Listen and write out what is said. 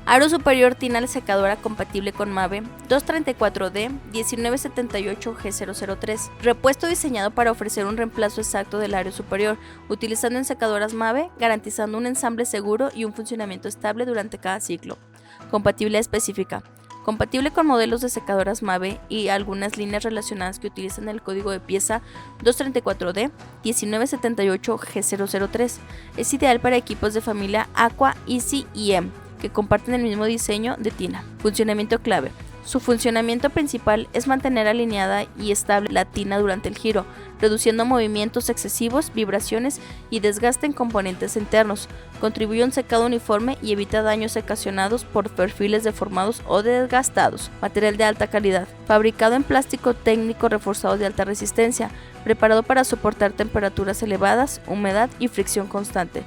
Aro superior tina secadora compatible con Mave 234D 1978G003. Repuesto diseñado para ofrecer un reemplazo exacto del aro superior, utilizando en secadoras Mave, garantizando un ensamble seguro y un funcionamiento estable durante cada ciclo. Compatibilidad específica. Compatible con modelos de secadoras Mave y algunas líneas relacionadas que utilizan el código de pieza 234D 1978G003. Es ideal para equipos de familia Aqua, Easy y M, que comparten el mismo diseño de tina. Funcionamiento clave. Su funcionamiento principal es mantener alineada y estable la tina durante el giro, reduciendo movimientos excesivos, vibraciones y desgaste en componentes internos. Contribuye a un secado uniforme y evita daños ocasionados por perfiles deformados o desgastados. Material de alta calidad. Fabricado en plástico técnico reforzado de alta resistencia, preparado para soportar temperaturas elevadas, humedad y fricción constante.